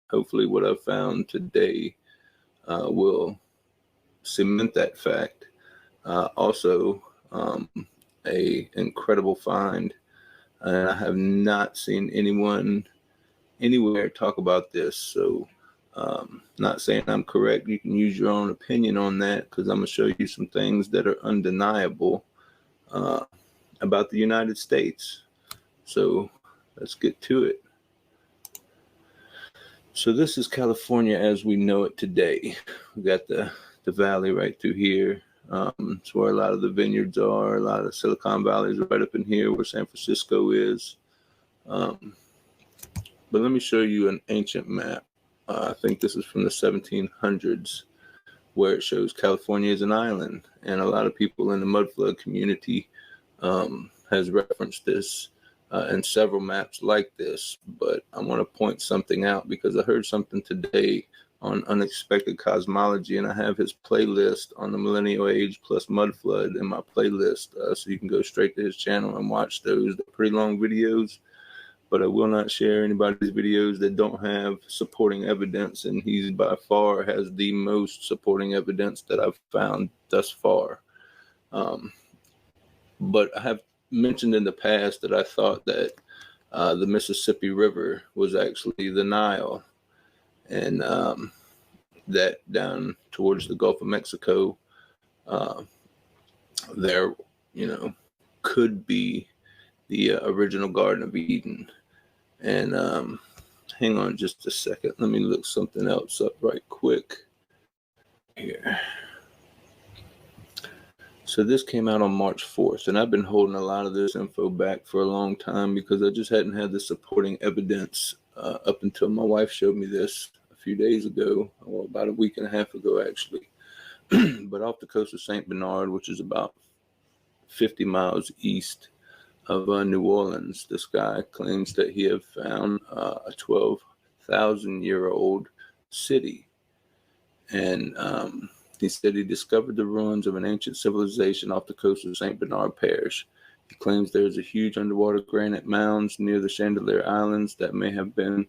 hopefully what I've found today will cement that fact. Also, a incredible find, and I have not seen anyone anywhere talk about this. So, not saying I'm correct. You can use your own opinion on that, because I'm gonna show you some things that are undeniable about the United States. So let's get to it. So this is California as we know it today. We got the valley right through here. It's where a lot of the vineyards are. A lot of Silicon Valley is right up in here where San Francisco is. But let me show you an ancient map. I think this is from the 1700s, where it shows California as an island. And a lot of people in the mudflood community has referenced this and several maps like this. But I want to point something out, because I heard something today on Unexpected Cosmology, and I have his playlist on the Millennial Age plus Mudflood in my playlist, so you can go straight to his channel and watch those. They're pretty long videos, but I will not share anybody's videos that don't have supporting evidence, and he's by far has the most supporting evidence that I've found thus far. But I have mentioned in the past that I thought that the Mississippi River was actually the Nile, and that down towards the Gulf of Mexico, there, could be the original Garden of Eden. And hang on just a second. Let me look something else up right quick here. So this came out on March 4th, and I've been holding a lot of this info back for a long time because I just hadn't had the supporting evidence up until my wife showed me this a few days ago, or about a week and a half ago, actually. But off the coast of St. Bernard, which is about 50 miles east of New Orleans, this guy claims that he had found a 12,000-year-old city. And he said he discovered the ruins of an ancient civilization off the coast of St. Bernard Parish. He claims there's a huge underwater granite mounds near the Chandelier Islands that may have been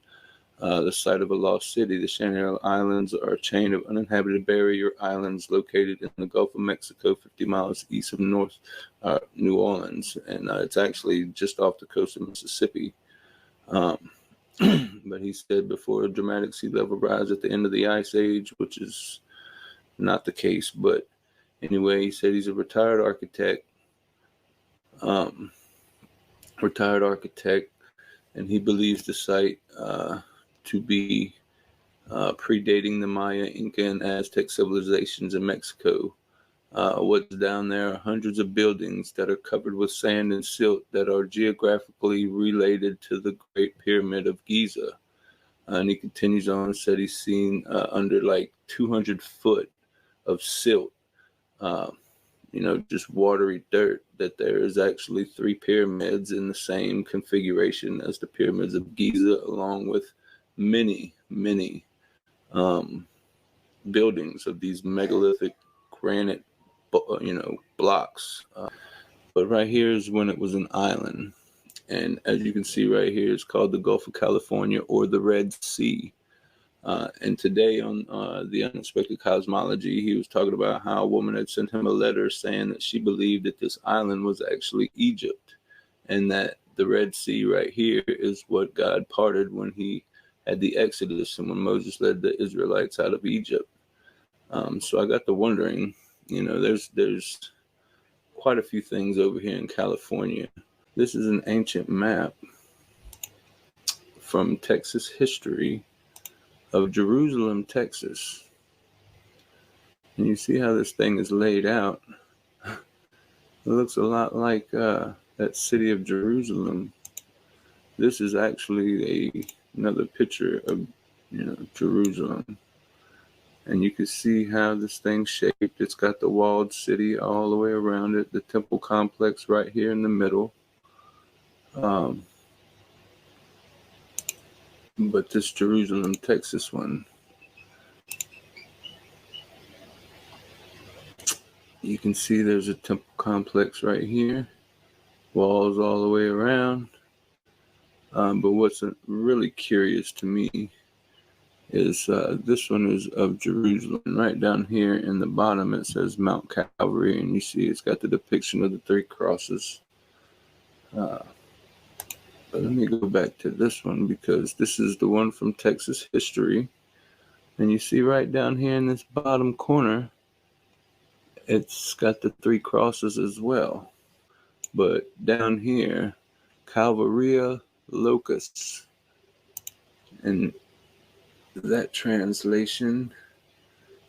the site of a lost city. The Chandelier Islands are a chain of uninhabited barrier islands located in the Gulf of Mexico, 50 miles east of North New Orleans. And it's actually just off the coast of Mississippi. But he said before a dramatic sea level rise at the end of the Ice Age, which is not the case, but anyway, he said he's a retired architect, and he believes the site to be predating the Maya, Inca, and Aztec civilizations in Mexico. What's down there are hundreds of buildings that are covered with sand and silt that are geographically related to the Great Pyramid of Giza. And he continues on and said he's seen under like 200 foot of silt, just watery dirt, that there is actually 3 pyramids in the same configuration as the pyramids of Giza, along with many, many buildings of these megalithic granite, blocks. But right here is when it was an island. And as you can see right here, it's called the Gulf of California, or the Red Sea. And today on the Unexpected Cosmology, he was talking about how a woman had sent him a letter saying that she believed that this island was actually Egypt, and that the Red Sea right here is what God parted when he had the Exodus and when Moses led the Israelites out of Egypt. So I got to wondering, there's quite a few things over here in California. This is an ancient map from Texas history of Jerusalem, Texas. And you see how this thing is laid out. It looks a lot like that city of Jerusalem. This is actually another picture of Jerusalem. And you can see how this thing's shaped. It's got the walled city all the way around it, the temple complex right here in the middle. But this Jerusalem, Texas one, you can see there's a temple complex right here, walls all the way around. But what's really curious to me is this one is of Jerusalem. Right down here in the bottom it says Mount Calvary, and you see it's got the depiction of the 3 crosses. But let me go back to this one, because this is the one from Texas history. And you see right down here in this bottom corner, it's got the 3 crosses as well. But down here, Calvaria Locus. And that translation,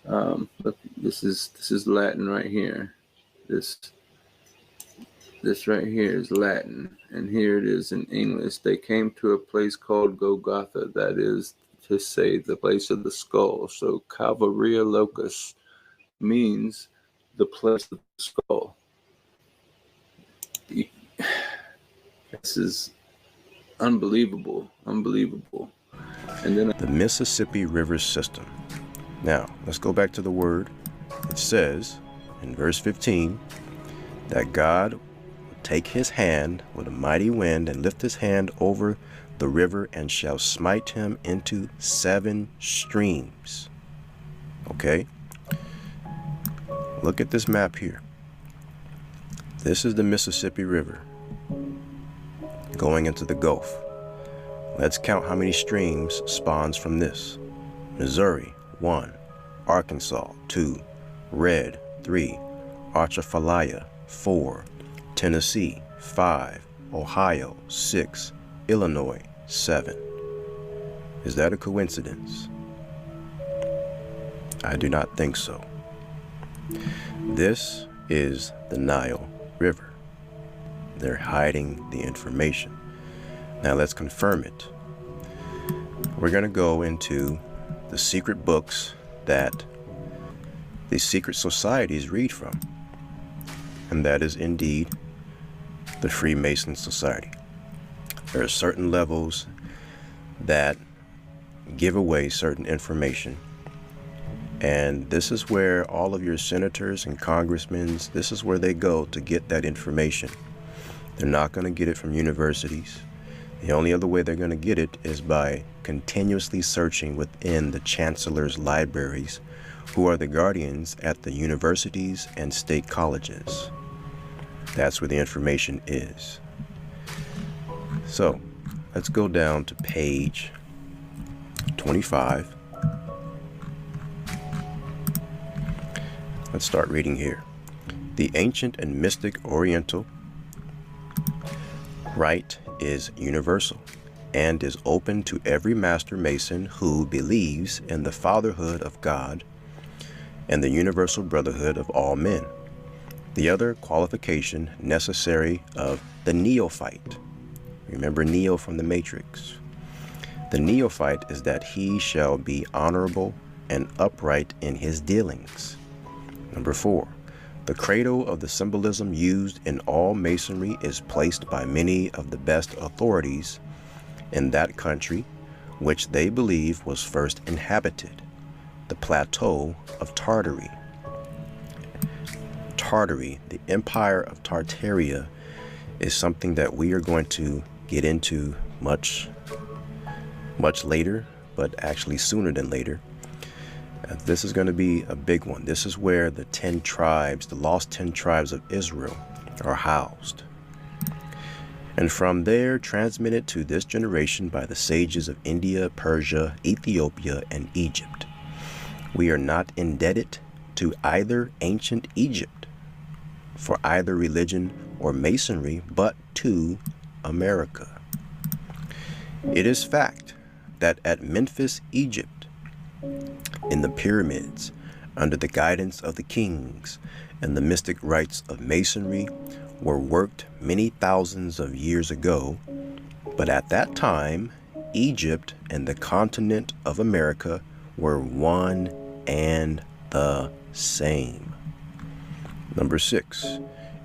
look, this is Latin right here. This right here is Latin, and here it is in English. They came to a place called Golgotha, that is to say the place of the skull. So Calvaria Locus means the place of the skull. This is unbelievable. And then the Mississippi River system. Now, let's go back to the word. It says in verse 15 that God would take his hand with a mighty wind and lift his hand over the river and shall smite him into 7 streams. Okay? Look at this map here. This is the Mississippi River going into the Gulf. Let's count how many streams spawns from this. Missouri, 1. Arkansas, 2. Red, 3. Atchafalaya, 4. Tennessee, 5. Ohio, 6. Illinois, 7. Is that a coincidence? I do not think so. This is the Nile River. They're hiding the information. Now let's confirm it. We're going to go into the secret books that the secret societies read from. And that is indeed the Freemason Society. There are certain levels that give away certain information. And this is where all of your senators and congressmen, this is where they go to get that information. They're not going to get it from universities. The only other way they're going to get it is by continuously searching within the chancellor's libraries, who are the guardians at the universities and state colleges. That's where the information is. So let's go down to page 25. Let's start reading here. The ancient and mystic Oriental rite is universal and is open to every master mason who believes in the fatherhood of God and the universal brotherhood of all men. The other qualification necessary of the neophyte. Remember Neo from the Matrix. The neophyte is that he shall be honorable and upright in his dealings. Number 4. The cradle of the symbolism used in all masonry is placed by many of the best authorities in that country, which they believe was first inhabited, the plateau of Tartary. Tartary, the empire of Tartaria, is something that we are going to get into much later, but actually sooner than later. This is going to be a big one. This is where the 10 tribes, the lost 10 tribes of Israel, are housed. And from there, transmitted to this generation by the sages of India, Persia, Ethiopia, and Egypt. We are not indebted to either ancient Egypt for either religion or masonry, but to America. It is fact that at Memphis, Egypt, in the pyramids, under the guidance of the kings, and the mystic rites of masonry were worked many thousands of years ago, but at that time, Egypt and the continent of America were one and the same. Number 6,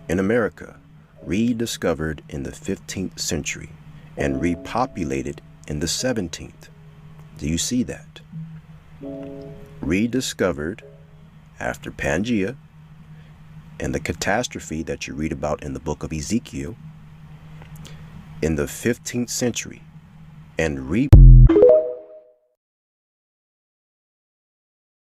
in America, rediscovered in the 15th century and repopulated in the 17th. Do you see that? Rediscovered after Pangea and the catastrophe that you read about in the book of Ezekiel in the 15th century, and